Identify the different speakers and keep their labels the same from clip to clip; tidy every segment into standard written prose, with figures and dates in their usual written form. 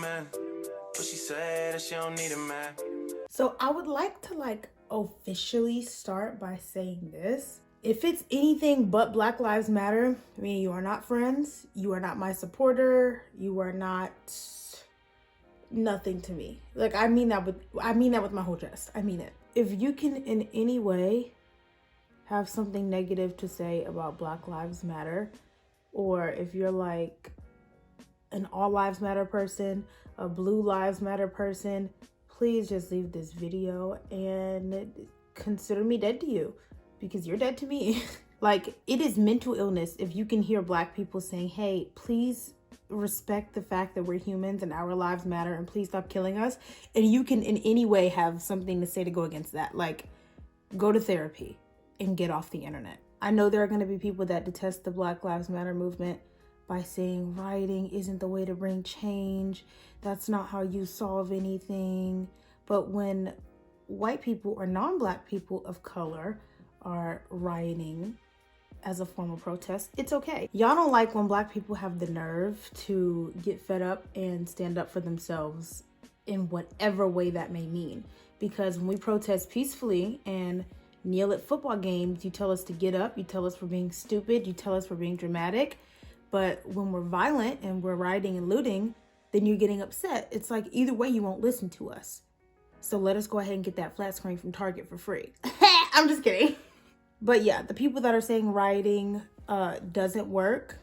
Speaker 1: man. But she said that she don't need a man.
Speaker 2: So I would like to officially start by saying this. If it's anything but Black Lives Matter, I mean, you are not friends. You are not my supporter. You are not nothing to me. I mean that with my whole chest. I mean it. If you can in any way have something negative to say about Black Lives Matter, or if you're like an All Lives Matter person, a Blue Lives Matter person, please just leave this video and consider me dead to you, because you're dead to me. It is mental illness if you can hear Black people saying, hey, please respect the fact that we're humans and our lives matter and please stop killing us. And you can in any way have something to say to go against that. Go to therapy and get off the internet. I know there are going to be people that detest the Black Lives Matter movement by saying rioting isn't the way to bring change. That's not how you solve anything. But when white people or non-Black people of color are rioting as a form of protest, it's okay. Y'all don't like when Black people have the nerve to get fed up and stand up for themselves in whatever way that may mean. Because when we protest peacefully and kneel at football games, you tell us to get up, you tell us we're being stupid, you tell us we're being dramatic. But when we're violent and we're rioting and looting, then you're getting upset. It's like either way, you won't listen to us. So let us go ahead and get that flat screen from Target for free. I'm just kidding. But yeah, the people that are saying rioting doesn't work,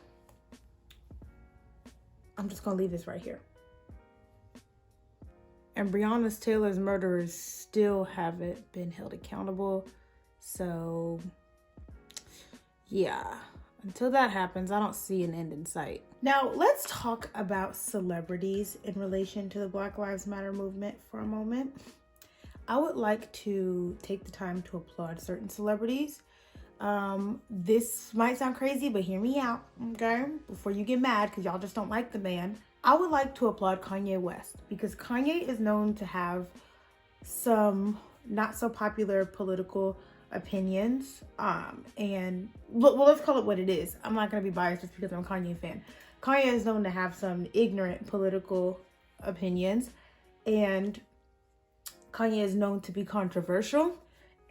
Speaker 2: I'm just gonna leave this right here. And Breonna Taylor's murderers still haven't been held accountable. So yeah, until that happens, I don't see an end in sight. Now, let's talk about celebrities in relation to the Black Lives Matter movement for a moment. I would like to take the time to applaud certain celebrities. This might sound crazy, but hear me out, okay? Before you get mad because y'all just don't like the man. I would like to applaud Kanye West, because Kanye is known to have some not so popular political opinions. And let's call it what it is. I'm not going to be biased just because I'm a Kanye fan. Kanye is known to have some ignorant political opinions, and Kanye is known to be controversial.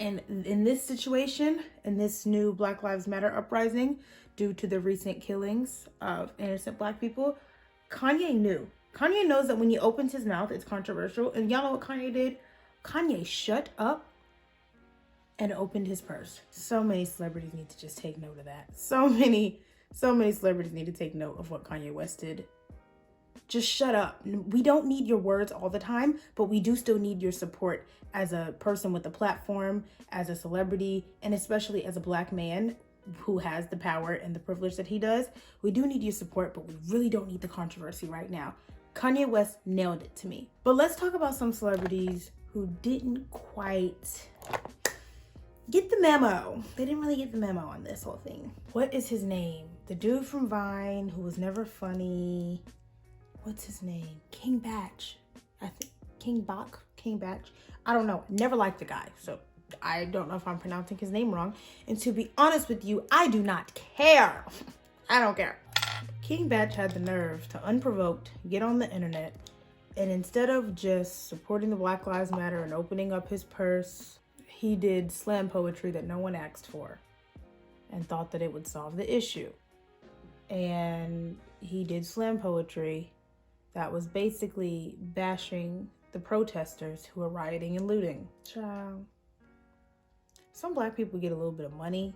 Speaker 2: And in this situation, in this new Black Lives Matter uprising, due to the recent killings of innocent Black people, Kanye knew. Kanye knows that when he opens his mouth, it's controversial. And y'all know what Kanye did? Kanye shut up and opened his purse. So many celebrities need to just take note of that. So many celebrities need to take note of what Kanye West did. Just shut up. We don't need your words all the time, but we do still need your support as a person with a platform, as a celebrity, and especially as a Black man who has the power and the privilege that he does. We do need your support, but we really don't need the controversy right now. Kanye West nailed it to me. But let's talk about some celebrities who didn't quite get the memo. They didn't really get the memo on this whole thing. What is his name? The dude from Vine who was never funny. What's his name? King Batch. I think King Batch. I don't know. Never liked the guy. So I don't know if I'm pronouncing his name wrong. And to be honest with you, I do not care. I don't care. King Batch had the nerve to unprovoked get on the internet, and instead of just supporting the Black Lives Matter and opening up his purse, he did slam poetry that no one asked for and thought that it would solve the issue. And he did slam poetry that was basically bashing the protesters who are rioting and looting. Child. Some Black people get a little bit of money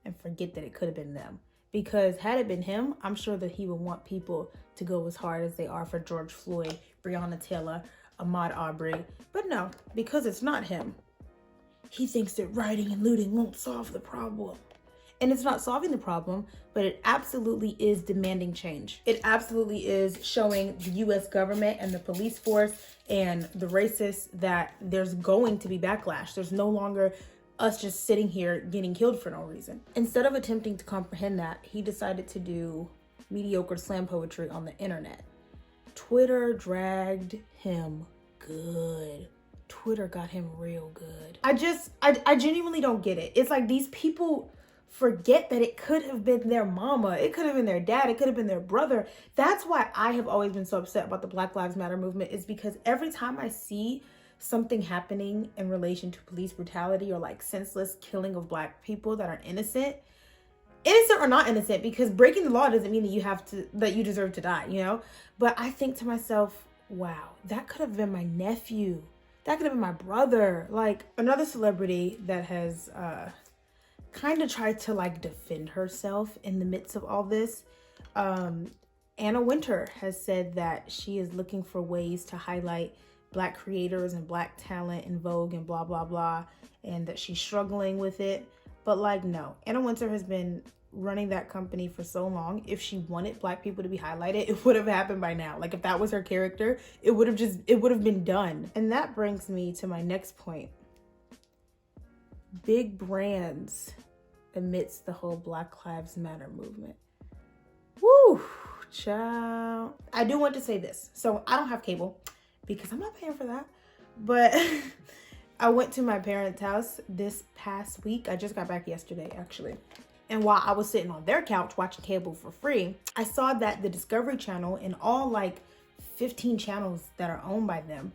Speaker 2: and forget that it could have been them. Because had it been him, I'm sure that he would want people to go as hard as they are for George Floyd, Breonna Taylor, Ahmaud Arbery. But no, because it's not him, he thinks that rioting and looting won't solve the problem. And it's not solving the problem, but it absolutely is demanding change. It absolutely is showing the US government and the police force and the racists that there's going to be backlash. There's no longer us just sitting here getting killed for no reason. Instead of attempting to comprehend that, he decided to do mediocre slam poetry on the internet. Twitter dragged him good. Twitter got him real good. I genuinely don't get it. It's like these people forget that it could have been their mama, it could have been their dad, it could have been their brother. That's why I have always been so upset about the Black Lives Matter movement, is because every time I see something happening in relation to police brutality or like senseless killing of Black people that are innocent or not innocent, because breaking the law doesn't mean that you deserve to die, you know? But I think to myself, wow, that could have been my nephew. That could have been my brother. Like, another celebrity that has kind of tried to like defend herself in the midst of all this. Anna Wintour has said that she is looking for ways to highlight Black creators and Black talent in Vogue and blah, blah, blah, and that she's struggling with it. But like, no, Anna Wintour has been running that company for so long. If she wanted Black people to be highlighted, it would have happened by now. Like, if that was her character, it would have been done. And that brings me to my next point. Big brands amidst the whole Black Lives Matter movement. Woo, child. I do want to say this. So I don't have cable because I'm not paying for that. But I went to my parents' house this past week. I just got back yesterday, actually. And while I was sitting on their couch watching cable for free, I saw that the Discovery Channel and all like 15 channels that are owned by them,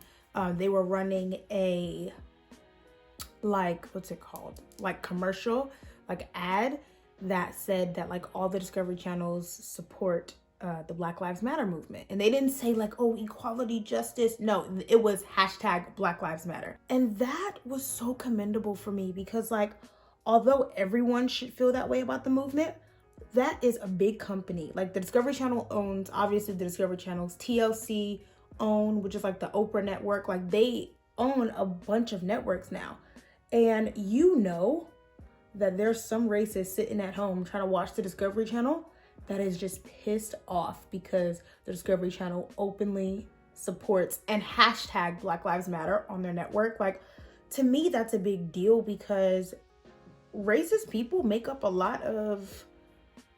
Speaker 2: they were running a, like, what's it called? Like commercial, like ad that said that like all the Discovery Channels support the Black Lives Matter movement. And they didn't say like, oh, equality, justice. No, it was hashtag Black Lives Matter. And that was so commendable for me because, like, although everyone should feel that way about the movement, that is a big company. Like, the Discovery Channel owns, obviously, the Discovery Channels. TLC own, which is like the Oprah network. Like, they own a bunch of networks now. And you know that there's some racist sitting at home trying to watch the Discovery Channel that is just pissed off because the Discovery Channel openly supports and hashtag Black Lives Matter on their network. Like, to me, that's a big deal because racist people make up a lot of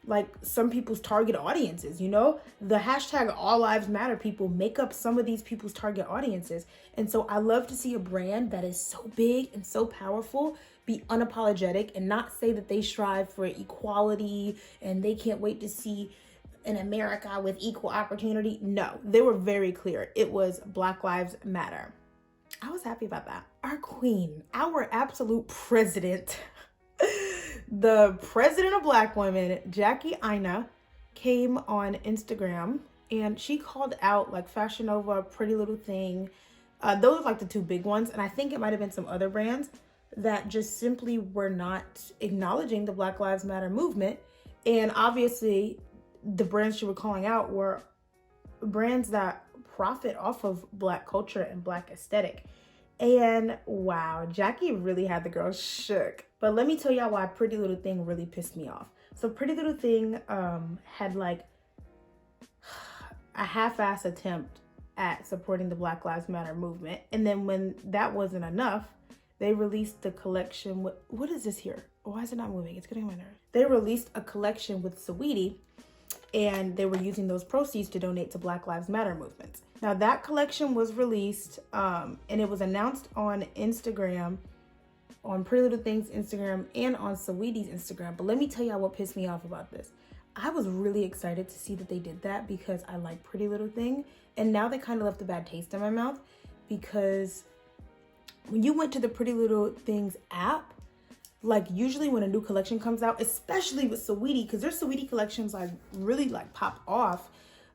Speaker 2: like some people's target audiences, you know? The hashtag All Lives Matter people make up some of these people's target audiences. And so I love to see a brand that is so big and so powerful be unapologetic and not say that they strive for equality and they can't wait to see an America with equal opportunity. No, they were very clear. It was Black Lives Matter. I was happy about that. Our queen, our absolute president, the president of Black women, Jackie Aina, came on Instagram and she called out like Fashion Nova, Pretty Little Thing. Those are like the two big ones. And I think it might have been some other brands that just simply were not acknowledging the Black Lives Matter movement. And obviously the brands she was calling out were brands that profit off of Black culture and Black aesthetic. And wow, Jackie really had the girl shook. But let me tell y'all why Pretty Little Thing really pissed me off. So Pretty Little Thing had like a half-ass attempt at supporting the Black Lives Matter movement. And then when that wasn't enough, they released the collection with, what is this here? Why is it not moving? It's getting on my nerves. They released a collection with Saweetie, and they were using those proceeds to donate to Black Lives Matter movements. Now that collection was released and it was announced on Instagram, on Pretty Little Thing's Instagram and on Saweetie's Instagram. But let me tell y'all what pissed me off about this. I was really excited to see that they did that because I like Pretty Little Thing. And now they kind of left a bad taste in my mouth because when you went to the Pretty Little Things app, like usually when a new collection comes out, especially with Saweetie, because their Saweetie collections like really like pop off.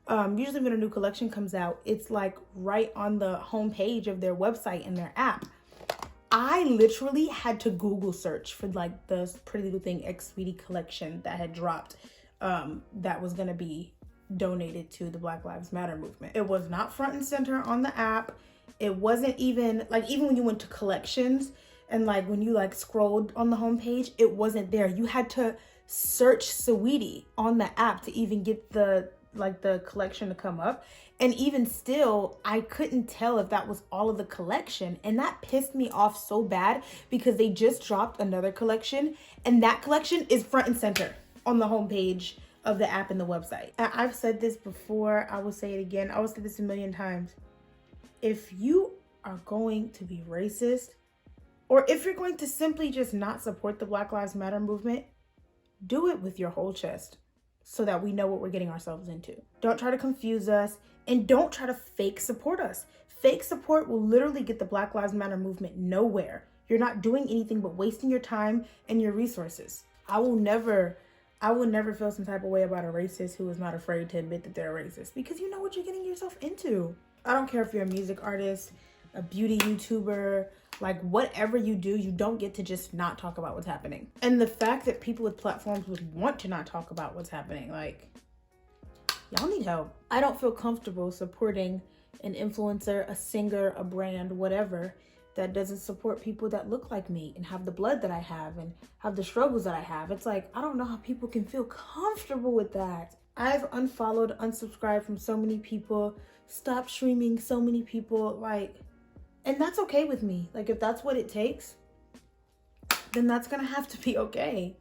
Speaker 2: Usually when a new collection comes out, it's like right on the homepage of their website and their app. I literally had to Google search for like the Pretty Little Thing X Saweetie collection that had dropped that was going to be donated to the Black Lives Matter movement. It was not front and center on the app. It wasn't even like, even when you went to collections and like when you like scrolled on the homepage, it wasn't there. You had to search Saweetie on the app to even get the collection to come up. And even still, I couldn't tell if that was all of the collection. And that pissed me off so bad because they just dropped another collection and that collection is front and center on the homepage of the app and the website. I've said this before, I will say it again. I will say this a million times. If you are going to be racist, or if you're going to simply just not support the Black Lives Matter movement, do it with your whole chest so that we know what we're getting ourselves into. Don't try to confuse us, and don't try to fake support us. Fake support will literally get the Black Lives Matter movement nowhere. You're not doing anything but wasting your time and your resources. I will never feel some type of way about a racist who is not afraid to admit that they're a racist, because you know what you're getting yourself into. I don't care if you're a music artist, a beauty YouTuber, like whatever you do, you don't get to just not talk about what's happening. And the fact that people with platforms would want to not talk about what's happening, like, y'all need help. I don't feel comfortable supporting an influencer, a singer, a brand, whatever, that doesn't support people that look like me and have the blood that I have and have the struggles that I have. It's like, I don't know how people can feel comfortable with that. I've unfollowed, unsubscribed from so many people, stopped streaming so many people, like, and that's okay with me. Like, if that's what it takes, then that's gonna have to be okay.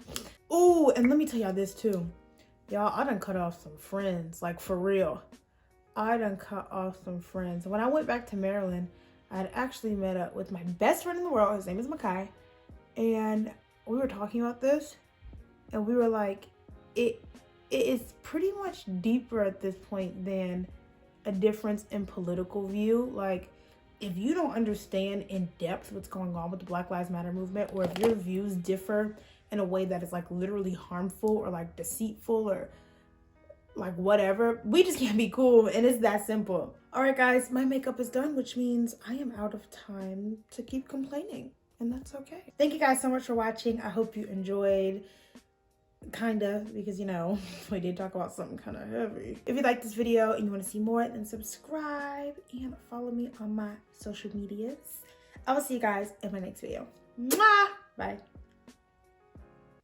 Speaker 2: Oh, and let me tell y'all this too. Y'all, I done cut off some friends, like for real. I done cut off some friends. When I went back to Maryland, I had actually met up with my best friend in the world. His name is Makai. And we were talking about this. And we were like, it is pretty much deeper at this point than a difference in political view. Like, if you don't understand in depth what's going on with the Black Lives Matter movement, or if your views differ in a way that is like literally harmful or like deceitful or like whatever, we just can't be cool. And it's that simple. All right, guys, my makeup is done, which means I am out of time to keep complaining, and that's okay. Thank you guys so much for watching. I hope you enjoyed, kinda, because you know, we did talk about something kind of heavy. If you like this video and you want to see more, then subscribe and follow me on my social medias. I will see you guys in my next video. Mwah! Bye.